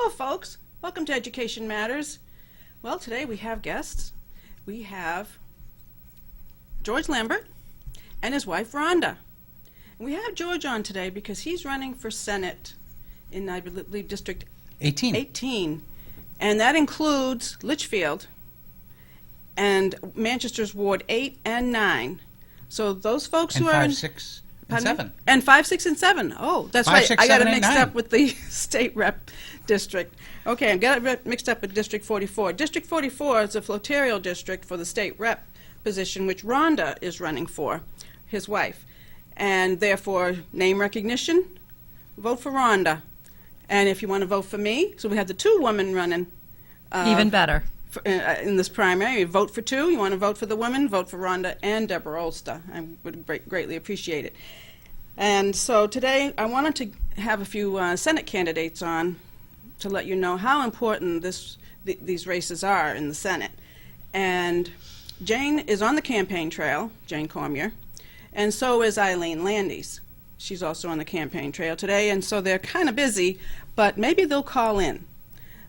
Hello, folks. Welcome to Education Matters. Well, today we have guests. We have George Lambert and his wife, Rhonda. And we have George on today because he's running for Senate in, I believe, District 18. And that includes Litchfield and Manchester's Ward 8 and 9. So those folks who are 5, 6, and 7. And 5, 6, and 7. Oh, that's 5, right. 6, I got it 7, and mixed 9. up with the state rep district. Okay, I got it mixed up with District 44. District 44 is a flotarial district for the state rep position, which Rhonda is running for, his wife. And therefore, name recognition, vote for Rhonda. And if you want to vote for me, so we have the two women running. Even better. In this primary, you vote for two. You want to vote for the women, vote for Rhonda and Deborah Ulster. I would greatly appreciate it. And so today I wanted to have a few Senate candidates on to let you know how important these races are in the Senate. And Jane is on the campaign trail, Jane Cormier, and so is Eileen Landis. She's also on the campaign trail today, and so they're kind of busy, but maybe they'll call in.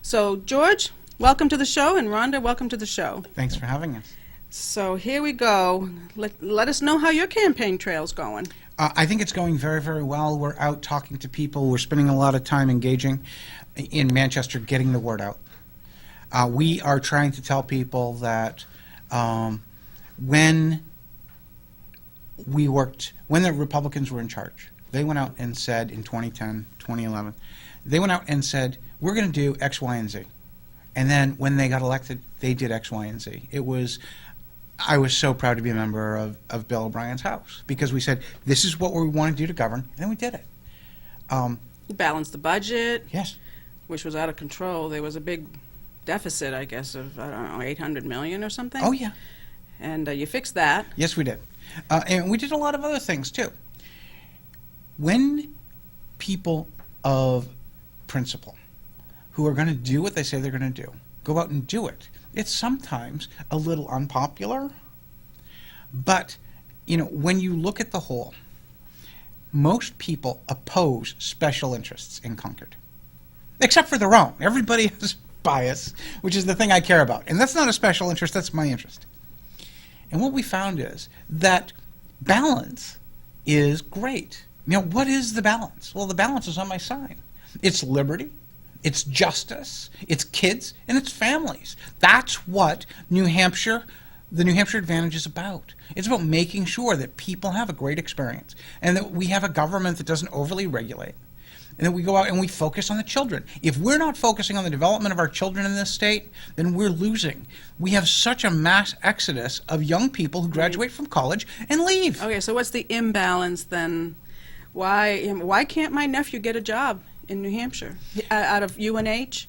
So George, welcome to the show, and Rhonda, welcome to the show. Thanks for having us. So here we go. Let us know how your campaign trail's going. I think it's going very, very well. We're out talking to people. We're spending a lot of time engaging in Manchester, getting the word out. We are trying to tell people that when the Republicans were in charge, they went out and said in 2010, 2011, they went out and said, we're going to do X, Y, and Z. And then when they got elected, they did X, Y, and Z. I was so proud to be a member of Bill O'Brien's house because we said, this is what we want to do to govern, and then we did it. Balance the budget. Yes. Which was out of control. There was a big deficit, I guess, of, I don't know, 800 million or something. Oh, yeah. And you fixed that. Yes, we did. And we did a lot of other things, too. When people of principle who are going to do what they say they're going to do go out and do it, it's sometimes a little unpopular. But, when you look at the whole, most people oppose special interests in Concord. Except for their own. Everybody has bias, which is the thing I care about. And that's not a special interest, that's my interest. And what we found is that balance is great. What is the balance? Well, the balance is on my sign. It's liberty, it's justice, it's kids, and it's families. That's what the New Hampshire Advantage is about. It's about making sure that people have a great experience and that we have a government that doesn't overly regulate. And then we go out and we focus on the children. If we're not focusing on the development of our children in this state, then we're losing. We have such a mass exodus of young people who graduate from college and leave. Okay, so what's the imbalance then? Why can't my nephew get a job in New Hampshire out of UNH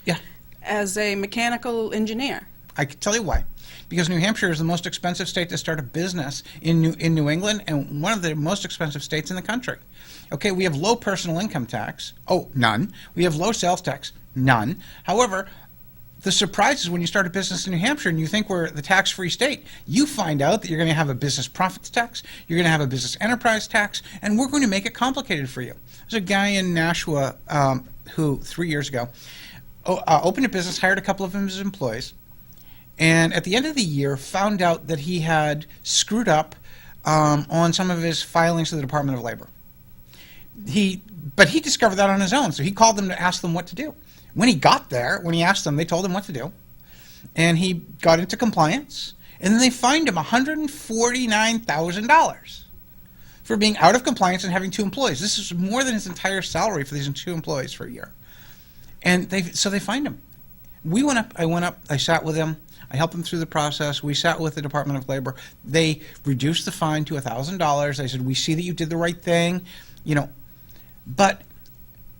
as a mechanical engineer? I can tell you why. Because New Hampshire is the most expensive state to start a business in New England and one of the most expensive states in the country. Okay, we have low personal income tax. Oh, none. We have low sales tax. None. However, the surprise is when you start a business in New Hampshire and you think we're the tax-free state, you find out that you're going to have a business profits tax, you're going to have a business enterprise tax, and we're going to make it complicated for you. There's a guy in Nashua who 3 years ago opened a business, hired a couple of his employees, and at the end of the year found out that he had screwed up on some of his filings to the Department of Labor. But he discovered that on his own, so he called them to ask them what to do. When he got there, when he asked them, they told him what to do. And he got into compliance, and then they fined him $149,000 for being out of compliance and having two employees. This is more than his entire salary for these two employees for a year. And so they fined him. I went up, I sat with him. I helped them through the process. We sat with the Department of Labor. They reduced the fine to $1,000. They said, we see that you did the right thing, but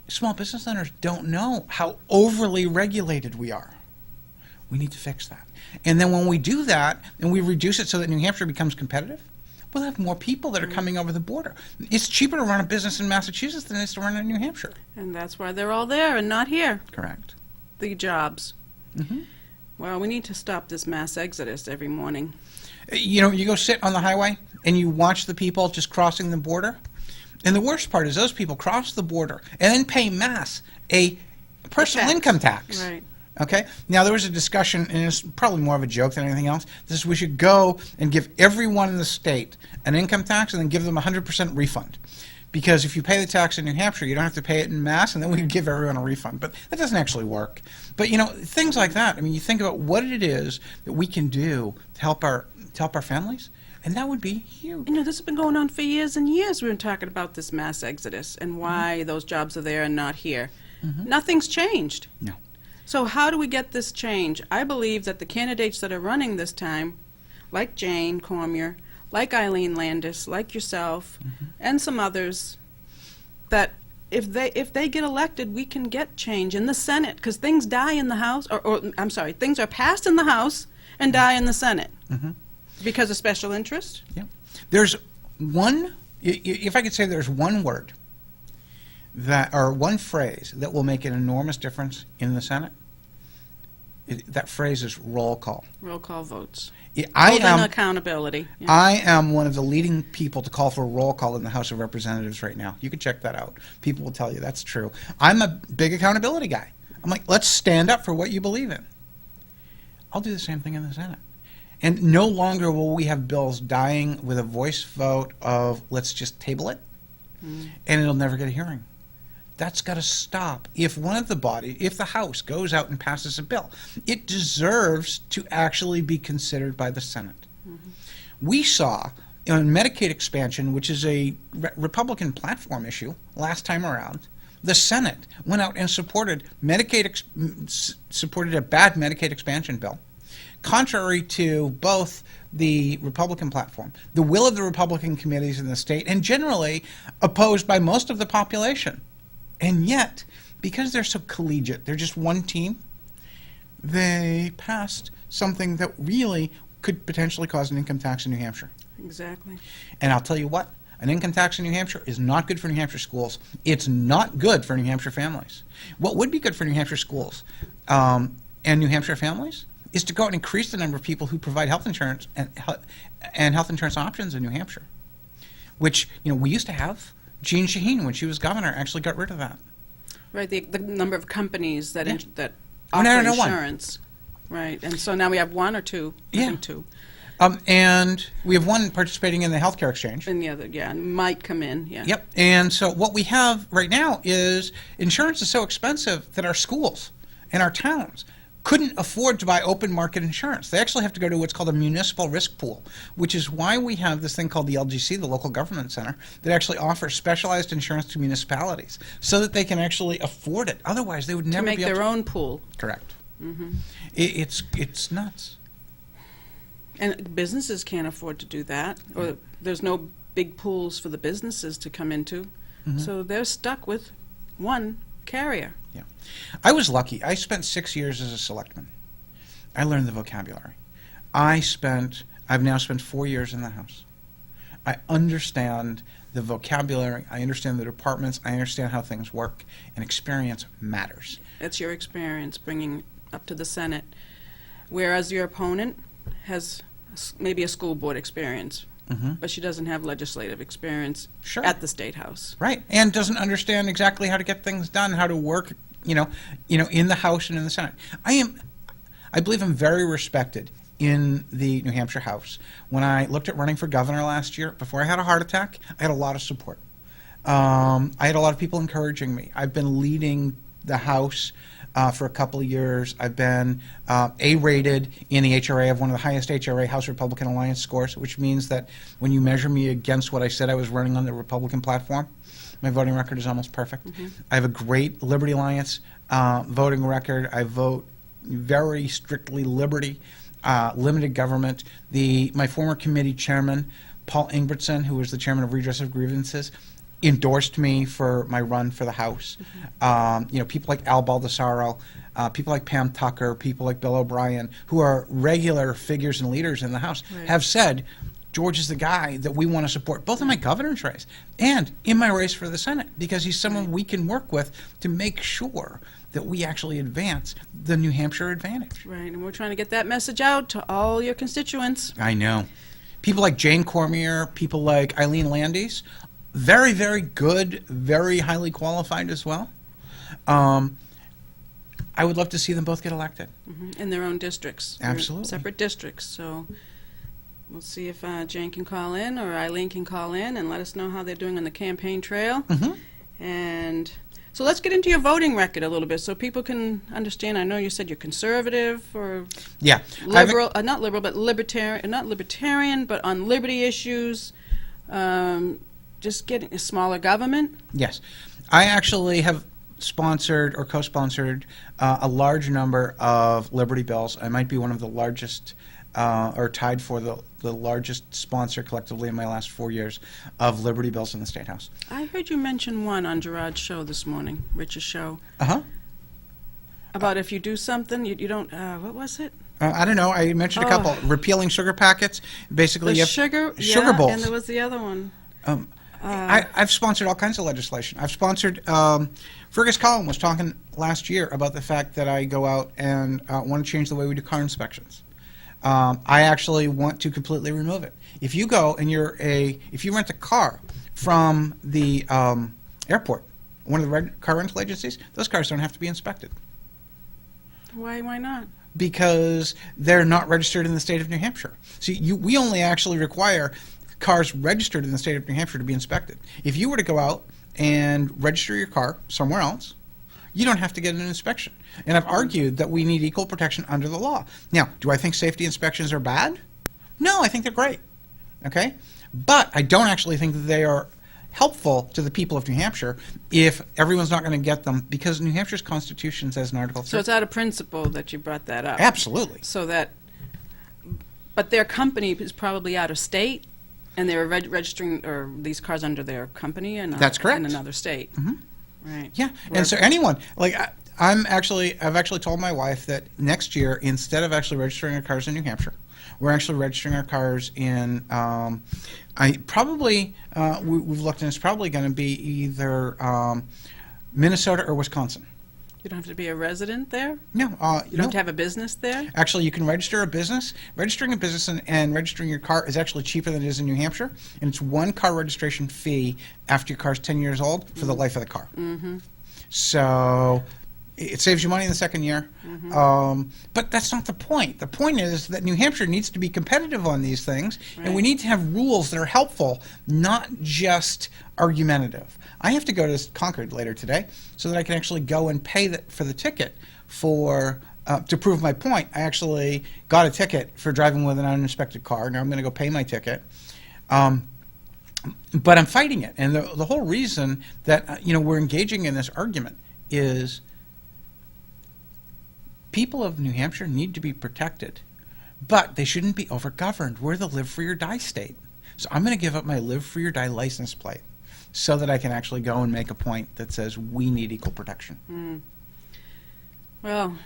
small business owners don't know how overly regulated we are. We need to fix that. And then when we do that and we reduce it so that New Hampshire becomes competitive, we'll have more people that are coming over the border. It's cheaper to run a business in Massachusetts than it is to run in New Hampshire. And that's why they're all there and not here. Correct. The jobs. Mm-hmm. Well, we need to stop this mass exodus every morning. You go sit on the highway and you watch the people just crossing the border. And the worst part is those people cross the border and then pay personal tax. income tax. Right. Okay? Now, there was a discussion, and it's probably more of a joke than anything else. This is we should go and give everyone in the state an income tax and then give them a 100% refund. Because if you pay the tax in New Hampshire, you don't have to pay it in mass, and then we can give everyone a refund. But that doesn't actually work. But, things like that. I mean, you think about what it is that we can do to help our families, and that would be huge. This has been going on for years and years. We've been talking about this mass exodus and why those jobs are there and not here. Nothing's changed. No. So how do we get this change? I believe that the candidates that are running this time, like Jane Cormier, like Eileen Landis, like yourself, and some others, that if they get elected, we can get change in the Senate, because things die in the House, or I'm sorry, things are passed in the House and die in the Senate because of special interest. Yeah. There's one, if I could say there's one word or one phrase that will make an enormous difference in the Senate, that phrase is roll call. Roll call votes. I Accountability. Yeah. I am one of the leading people to call for a roll call in the House of Representatives right now. You can check that out. People will tell you that's true. I'm a big accountability guy. I'm like, let's stand up for what you believe in. I'll do the same thing in the Senate. And no longer will we have bills dying with a voice vote of let's just table it, and it'll never get a hearing. That's got to stop. If the House goes out and passes a bill, it deserves to actually be considered by the Senate. We saw on Medicaid expansion, which is a Republican platform issue last time around, the Senate went out and supported supported a bad Medicaid expansion bill, contrary to both the Republican platform, the will of the Republican committees in the state, and generally opposed by most of the population. And yet, because they're so collegiate, they're just one team, they passed something that really could potentially cause an income tax in New Hampshire. Exactly. And I'll tell you what, an income tax in New Hampshire is not good for New Hampshire schools. It's not good for New Hampshire families. What would be good for New Hampshire schools and New Hampshire families is to go out and increase the number of people who provide health insurance and health insurance options in New Hampshire, which we used to have. Jean Shaheen, when she was governor, actually got rid of that. Right, the number of companies that that Oh, offer no, no, insurance. Right, and so now we have one or two. I think two. And we have one participating in the healthcare exchange. And the other, might come in. Yeah. Yep. And so what we have right now is insurance is so expensive that our schools and our towns couldn't afford to buy open market insurance. They actually have to go to what's called a municipal risk pool, which is why we have this thing called the LGC, the Local Government Center, that actually offers specialized insurance to municipalities so that they can actually afford it. Otherwise, they would never make be able their own pool. Correct. It's nuts. And businesses can't afford to do that, or there's no big pools for the businesses to come into. So they're stuck with one carrier. Yeah. I was lucky. I spent 6 years as a selectman. I learned the vocabulary. I've now spent 4 years in the House. I understand the vocabulary. I understand the departments. I understand how things work. And experience matters. That's your experience bringing up to the Senate. Whereas your opponent has maybe a school board experience, but she doesn't have legislative experience at the State House. Right, and doesn't understand exactly how to get things done, how to work, in the House and in the Senate. I believe I'm very respected in the New Hampshire House. When I looked at running for governor last year, before I had a heart attack, I had a lot of support. I had a lot of people encouraging me. I've been leading the House for a couple of years. I've been A-rated in the HRA. I have one of the highest HRA, House Republican Alliance scores, which means that when you measure me against what I said I was running on the Republican platform, my voting record is almost perfect. I have a great Liberty Alliance voting record. I vote very strictly Liberty, limited government. My former committee chairman, Paul Ingbertson, who was the chairman of Redress of Grievances, endorsed me for my run for the House. People like Al Baldessaro, people like Pam Tucker, people like Bill O'Brien, who are regular figures and leaders in the House, have said, George is the guy that we want to support, both in my governor's race and in my race for the Senate, because he's someone we can work with to make sure that we actually advance the New Hampshire advantage. Right, and we're trying to get that message out to all your constituents. I know. People like Jane Cormier, people like Eileen Landis, very, very good, very highly qualified as well. I would love to see them both get elected. In their own districts. They're Absolutely. separate districts. So we'll see if Jane can call in or Eileen can call in and let us know how they're doing on the campaign trail. And so let's get into your voting record a little bit so people can understand. I know you said you're conservative or Yeah. liberal, not liberal, but libertarian, not libertarian, but on liberty issues. Just getting a smaller government. Yes. I actually have sponsored or co-sponsored a large number of Liberty bills. I might be one of the largest or tied for the largest sponsor collectively in my last 4 years of Liberty bills in the State House. I heard you mention one on Gerard's show this morning, Rich's show, Uh-huh. about if you do something, you don't, what was it? I don't know. I mentioned a couple. Repealing sugar packets. Basically, The you have sugar bowls. and there was the other one. I've sponsored all kinds of legislation. I've sponsored. Fergus Collin was talking last year about the fact that I go out and want to change the way we do car inspections. I actually want to completely remove it. If you go and if you rent a car from the airport, one of the car rental agencies, those cars don't have to be inspected. Why not? Because they're not registered in the state of New Hampshire. See, we only actually require cars registered in the state of New Hampshire to be inspected. If you were to go out and register your car somewhere else, you don't have to get an inspection. And I've argued that we need equal protection under the law. Now, do I think safety inspections are bad? No, I think they're great. Okay? But I don't actually think that they are helpful to the people of New Hampshire if everyone's not going to get them, because New Hampshire's Constitution says in Article 3. So it's out of principle that you brought that up. Absolutely. So that, but their company is probably out of state, and they're registering or these cars under their company and That's correct. in another state. Right. Yeah, and so anyone, like I've actually told my wife that next year, instead of actually registering our cars in New Hampshire, we're actually registering our cars in, we've looked and it's probably going to be either Minnesota or Wisconsin. You don't have to be a resident there? No. You don't have to have a business there? Actually, you can register a business. Registering a business and registering your car is actually cheaper than it is in New Hampshire, and it's one car registration fee after your car's 10 years old for the life of the car. So it saves you money in the second year. But that's not the point. The point is that New Hampshire needs to be competitive on these things, and we need to have rules that are helpful, not just argumentative. I have to go to Concord later today so that I can actually go and pay for the ticket for to prove my point. I actually got a ticket for driving with an uninspected car. Now I'm going to go pay my ticket. But I'm fighting it. And the whole reason that we're engaging in this argument is people of New Hampshire need to be protected, but they shouldn't be overgoverned. We're the live free or die state. So I'm going to give up my live free or die license plate so that I can actually go and make a point that says we need equal protection. Well,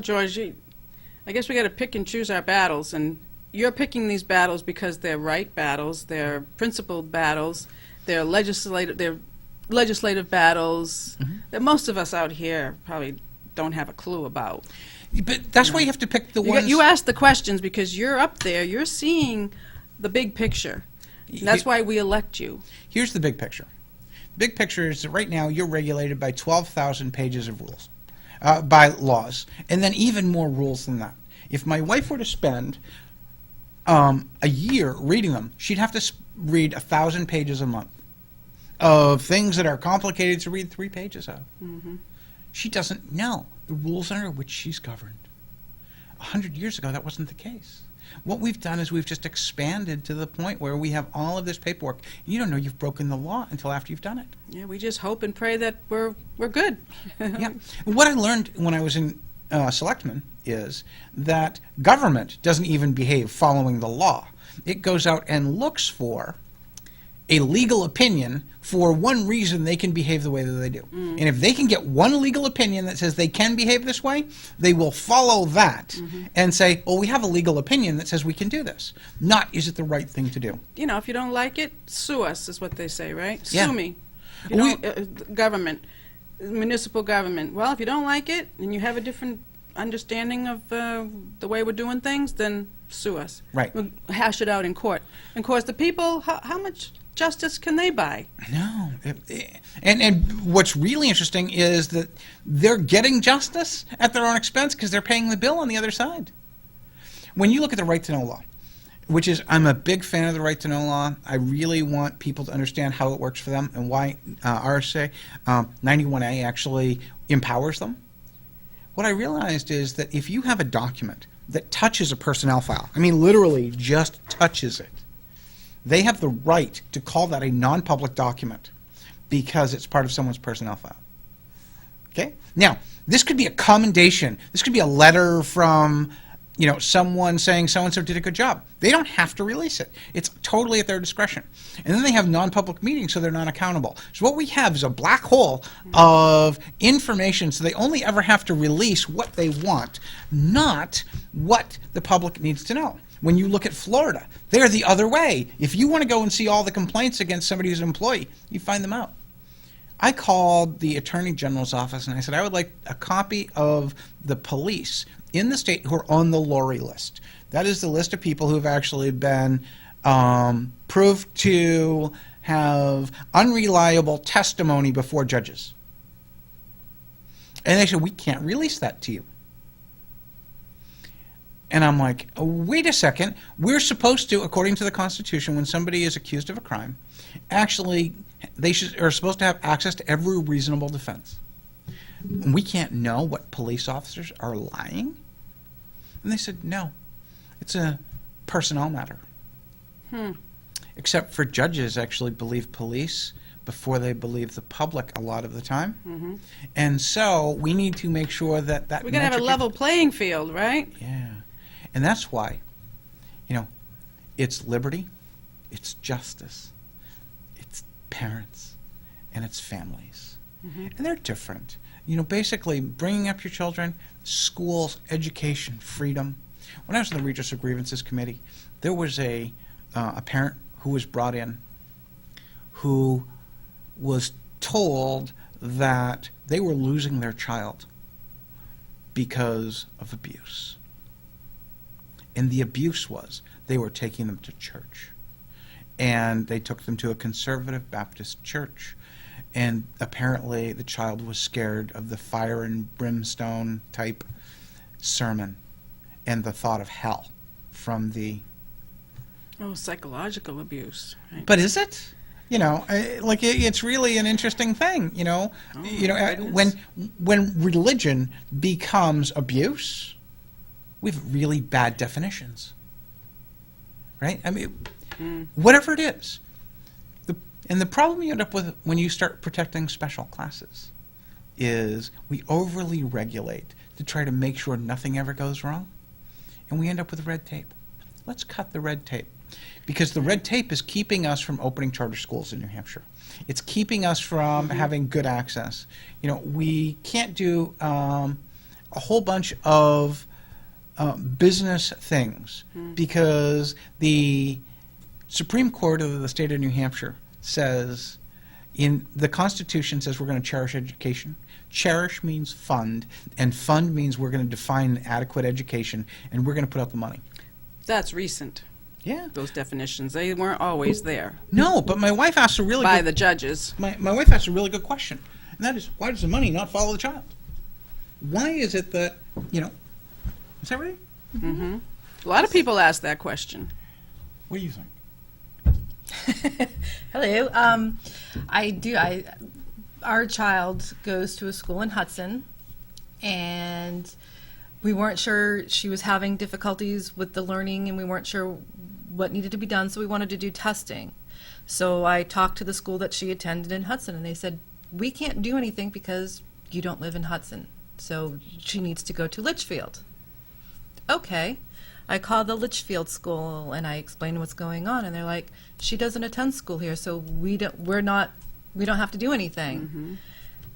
George, I guess we got to pick and choose our battles, and you're picking these battles because they're right battles, they're principled battles, they're legislative battles that most of us out here probably don't have a clue about. But that's why you have to pick the ones. You ask the questions because you're up there, you're seeing the big picture. And that's why we elect you. Here's the big picture. The big picture is that right now you're regulated by 12,000 pages of rules, by laws, and then even more rules than that. If my wife were to spend a year reading them, she'd have to read 1,000 pages a month of things that are complicated to read 3 pages of. She doesn't know the rules under which she's governed. 100 years ago, that wasn't the case. What we've done is we've just expanded to the point where we have all of this paperwork. You don't know you've broken the law until after you've done it. Yeah, we just hope and pray that we're good. Yeah. What I learned when I was in Selectman is that government doesn't even behave following the law. It goes out and looks for a legal opinion for one reason they can behave the way that they do. And if they can get one legal opinion that says they can behave this way, they will follow that and say, well, we have a legal opinion that says we can do this. Not, is it the right thing to do? If you don't like it, sue us, is what they say, right? Yeah. Sue me. Government, municipal government. Well, if you don't like it and you have a different understanding of the way we're doing things, then sue us. Right. We'll hash it out in court. And of course, the people, how much justice can they buy? No. And what's really interesting is that they're getting justice at their own expense because they're paying the bill on the other side. When you look at the right to know law, which is, I'm a big fan of the right to know law. I really want people to understand how it works for them and why RSA 91A actually empowers them. What I realized is that if you have a document that touches a personnel file, I mean literally just touches it, they have the right to call that a non-public document because it's part of someone's personnel file. Okay? Now, this could be a commendation. This could be a letter from someone saying so-and-so did a good job. They don't have to release it. It's totally at their discretion. And then they have non-public meetings, so they're not accountable. So what we have is a black hole of information, so they only ever have to release what they want, not what the public needs to know. When you look at Florida, they're the other way. If you want to go and see all the complaints against somebody who's an employee, you find them out. I called the Attorney General's office and I said, I would like a copy of the police in the state who are on the Lori list. That is the list of people who have actually been proved to have unreliable testimony before judges. And they said, we can't release that to you. And I'm like, wait a second. We're supposed to, according to the Constitution, when somebody is accused of a crime, actually are supposed to have access to every reasonable defense. We can't know what police officers are lying? And they said, no, it's a personnel matter. Except for judges actually believe police before they believe the public a lot of the time. And so we need to make sure that We're going to have a level playing field, right? Yeah. And that's why, it's liberty, it's justice, it's parents, and it's families. And they're different. Basically bringing up your children, schools, education, freedom. When I was in the Redress of Grievances Committee, there was a parent who was brought in who was told that they were losing their child because of abuse. And the abuse was they were taking them to church. And they took them to a conservative Baptist church. And apparently the child was scared of the fire and brimstone type sermon and the thought of hell from the... Oh, psychological abuse. Right? But is it? It's really an interesting thing, when religion becomes abuse, we have really bad definitions, right? I mean, whatever it is. And the problem you end up with when you start protecting special classes is we overly regulate to try to make sure nothing ever goes wrong, and we end up with red tape. Let's cut the red tape, because the red tape is keeping us from opening charter schools in New Hampshire. It's keeping us from having good access. We can't do a whole bunch of business things because the Supreme Court of the state of New Hampshire says, in the Constitution says we're going to cherish education. Cherish means fund, and fund means we're going to define adequate education, and we're going to put up the money. That's recent. Yeah. Those definitions, they weren't always there. No, but my wife asked a really by good... the judges. My wife asked a really good question, and that is, why does the money not follow the child? Why is it that, is that right? A lot of people ask that question. What do you think? Hello. I do. Our child goes to a school in Hudson, and we weren't sure she was having difficulties with the learning, and we weren't sure what needed to be done, so we wanted to do testing. So I talked to the school that she attended in Hudson, and they said, we can't do anything because you don't live in Hudson, so she needs to go to Litchfield. Okay. I called the Litchfield school and I explained what's going on, and they're like, she doesn't attend school here, so we don't have to do anything.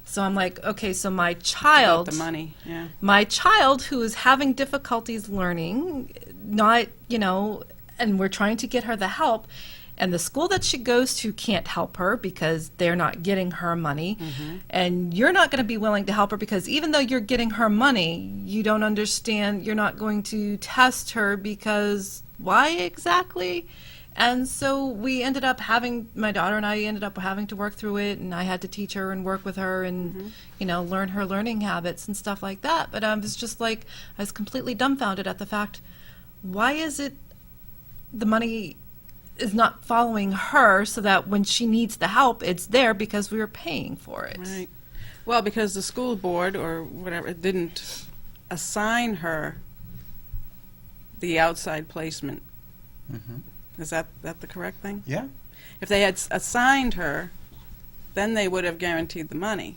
So I'm like, okay, so my child, About the money, yeah. my child who is having difficulties learning, and we're trying to get her the help, and the school that she goes to can't help her because they're not getting her money, and you're not going to be willing to help her because even though you're getting her money, you don't understand, you're not going to test her because why exactly? And so we ended up having, my daughter and I ended up having to work through it, and I had to teach her and work with her and, learn her learning habits and stuff like that. But I was just like, I was completely dumbfounded at the fact, why is it the money is not following her so that when she needs the help, it's there because we were paying for it. Right. Well, because the school board or whatever didn't assign her the outside placement. Is that the correct thing? Yeah. If they had assigned her, then they would have guaranteed the money.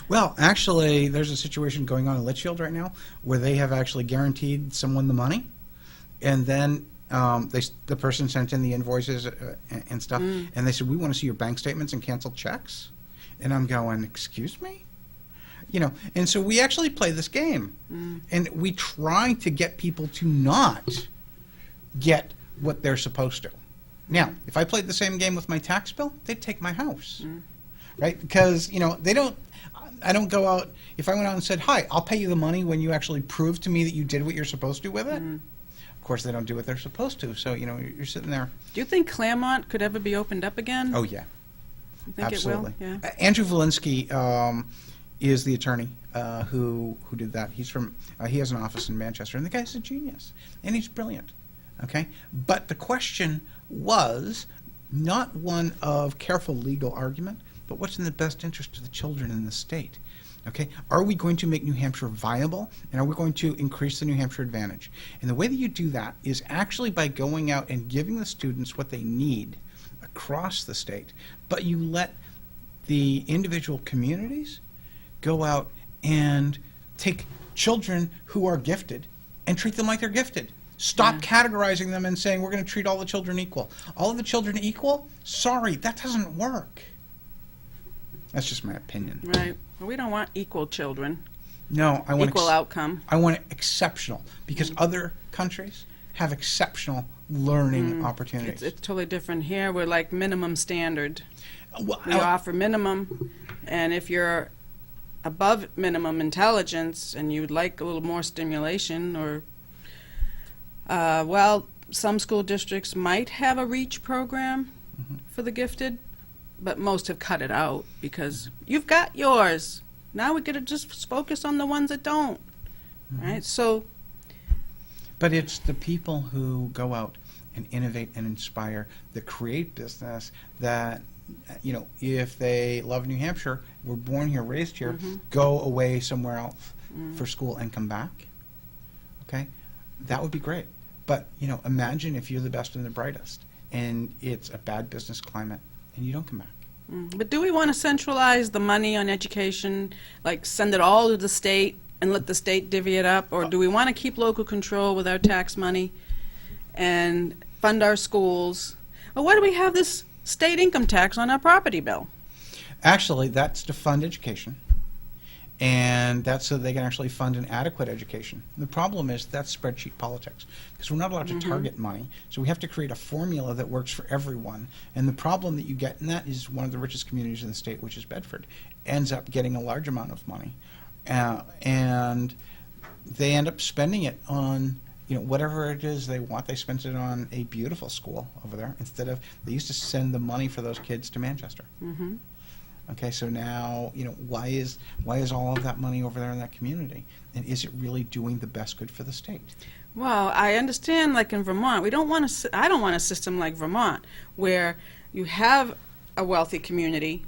Well, actually, there's a situation going on in Litchfield right now where they have actually guaranteed someone the money, and then the person sent in the invoices and stuff, and they said, we want to see your bank statements and canceled checks. And I'm going, excuse me? And so we actually play this game, and we try to get people to not get what they're supposed to. Now, if I played the same game with my tax bill, they'd take my house, right? Because, I don't go out, if I went out and said, hi, I'll pay you the money when you actually prove to me that you did what you're supposed to with it. Of course, they don't do what they're supposed to, so, you're sitting there. Do you think Claremont could ever be opened up again? Oh, yeah. You think Absolutely. it will? Yeah. Andrew Valinsky is the attorney who did that. He's from, he has an office in Manchester, and the guy's a genius, and he's brilliant. Okay, but the question was not one of careful legal argument, but what's in the best interest of the children in the state. Okay, are we going to make New Hampshire viable, and are we going to increase the New Hampshire advantage? And the way that you do that is actually by going out and giving the students what they need across the state, but you let the individual communities go out and take children who are gifted and treat them like they're gifted. Stop categorizing them and saying we're going to treat all the children equal. All of the children equal? Sorry, that doesn't work. That's just my opinion. Right. Well, we don't want equal children. No, I want equal outcome. I want it exceptional, because other countries have exceptional learning opportunities. It's totally different here. We're like minimum standard. Well, We offer minimum, and if you're above minimum intelligence and you'd like a little more stimulation or some school districts might have a REACH program for the gifted, but most have cut it out because you've got yours. Now we got to just focus on the ones that don't, right? So, but it's the people who go out and innovate and inspire, that create business, that, if they love New Hampshire, were born here, raised here, go away somewhere else for school and come back. Okay, that would be great. But, imagine if you're the best and the brightest, and it's a bad business climate, and you don't come back. but do we want to centralize the money on education, like send it all to the state and let the state divvy it up, or do we want to keep local control with our tax money and fund our schools? Well, why do we have this state income tax on our property bill? Actually, that's to fund education, and that's so they can actually fund an adequate education. The problem is that's spreadsheet politics, because we're not allowed to target money, so we have to create a formula that works for everyone. And the problem that you get in that is one of the richest communities in the state, which is Bedford, ends up getting a large amount of money, and they end up spending it on whatever it is they want. They spend it on a beautiful school over there instead of, they used to send the money for those kids to Manchester. Okay, so now, why is all of that money over there in that community? And is it really doing the best good for the state? Well, I understand, like in Vermont, I don't want a system like Vermont where you have a wealthy community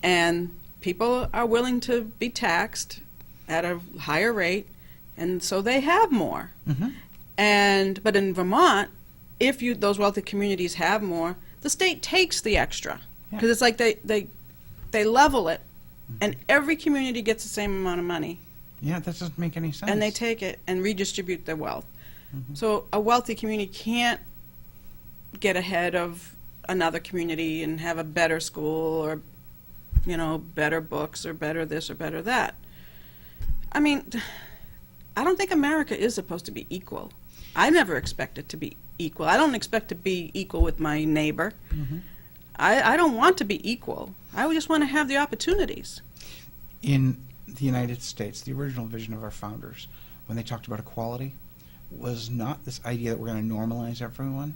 and people are willing to be taxed at a higher rate, and so they have more. But in Vermont, if those wealthy communities have more, the state takes the extra, because it's like they level it, and every community gets the same amount of money. Yeah, that doesn't make any sense. And they take it and redistribute their wealth. So a wealthy community can't get ahead of another community and have a better school or, better books or better this or better that. I mean, I don't think America is supposed to be equal. I never expect it to be equal. I don't expect to be equal with my neighbor. I don't want to be equal. I just want to have the opportunities. In the United States, the original vision of our founders, when they talked about equality, was not this idea that we're going to normalize everyone.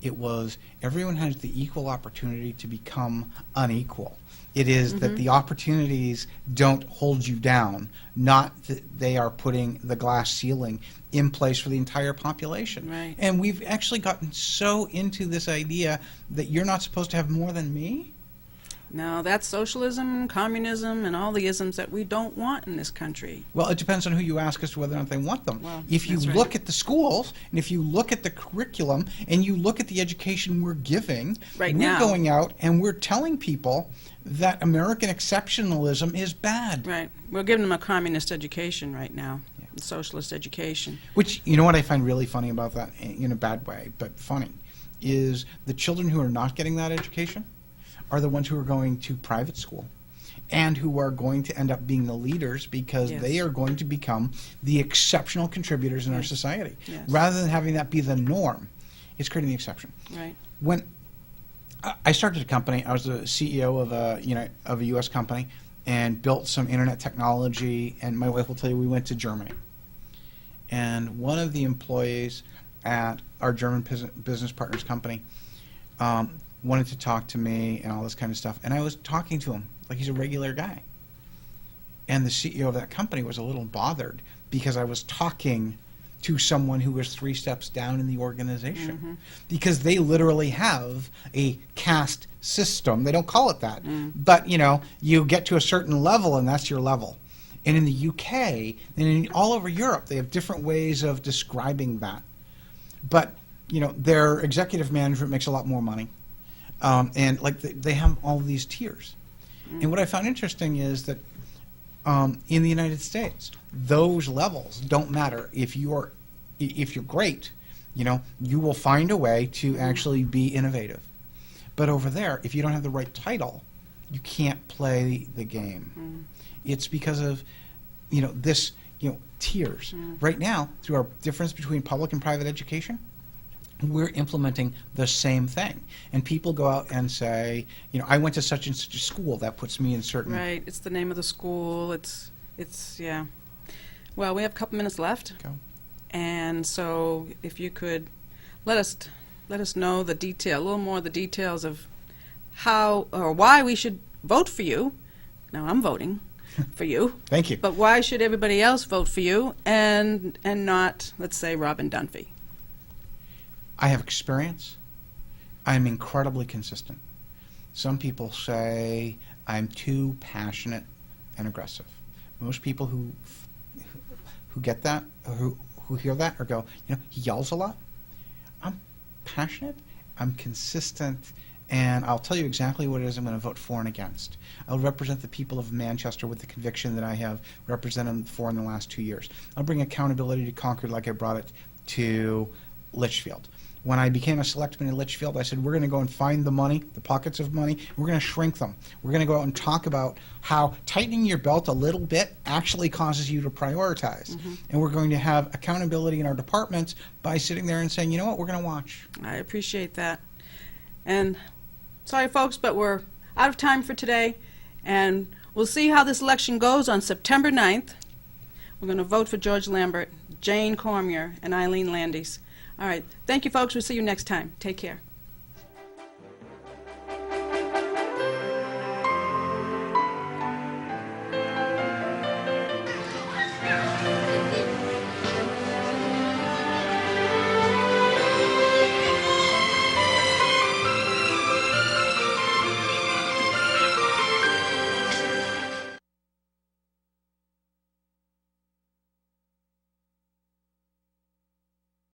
It was everyone has the equal opportunity to become unequal. It is that the opportunities don't hold you down, not that they are putting the glass ceiling in place for the entire population. Right. And we've actually gotten so into this idea that you're not supposed to have more than me. No, that's socialism, communism, and all the isms that we don't want in this country. Well, it depends on who you ask as to whether or not they want them. Well, if you that's right. look at the schools, and if you look at the curriculum, and you look at the education we're giving, Right we're now. going out and we're telling people that American exceptionalism is bad. Right. We're giving them a communist education right now, a socialist education. Which, you know what I find really funny about that, in a bad way, but funny, is the children who are not getting that education are the ones who are going to private school and who are going to end up being the leaders because Yes. they are going to become the exceptional contributors in our society. Yes. Rather than having that be the norm, it's creating the exception. Right. When I started a company, I was the CEO of a U.S. company and built some internet technology, and my wife will tell you we went to Germany. And one of the employees at our German business partners company wanted to talk to me and all this kind of stuff. And I was talking to him like he's a regular guy. And the CEO of that company was a little bothered because I was talking to someone who was 3 steps down in the organization. Because they literally have a caste system. They don't call it that. But, you get to a certain level and that's your level. And in the UK and all over Europe, they have different ways of describing that. But, their executive management makes a lot more money. And they have all these tiers. And what I found interesting is that in the United States, those levels don't matter. If you're great, you will find a way to actually be innovative. But over there, if you don't have the right title, you can't play the game. It's because of this tiers. Right now, through our difference between public and private education, we're implementing the same thing. And people go out and say, I went to such and such a school, that puts me in certain... Right. It's the name of the school. It's yeah. Well, we have a couple minutes left. Go. And so if you could let us know the detail, a little more of the details of how or why we should vote for you. Now, I'm voting for you. Thank you. But why should everybody else vote for you and not, let's say, Robin Dunphy? I have experience. I'm incredibly consistent. Some people say I'm too passionate and aggressive. Most people who get that, or who hear that, or go, he yells a lot. I'm passionate. I'm consistent. And I'll tell you exactly what it is I'm going to vote for and against. I'll represent the people of Manchester with the conviction that I have represented them for in the last 2 years. I'll bring accountability to Concord like I brought it to Litchfield. When I became a selectman in Litchfield, I said, we're going to go and find the money, the pockets of money, and we're going to shrink them. We're going to go out and talk about how tightening your belt a little bit actually causes you to prioritize. And we're going to have accountability in our departments by sitting there and saying, you know what, we're going to watch. I appreciate that. And sorry, folks, but we're out of time for today. And we'll see how this election goes on September 9th. We're going to vote for George Lambert, Jane Cormier, and Eileen Landis. All right. Thank you, folks. We'll see you next time. Take care.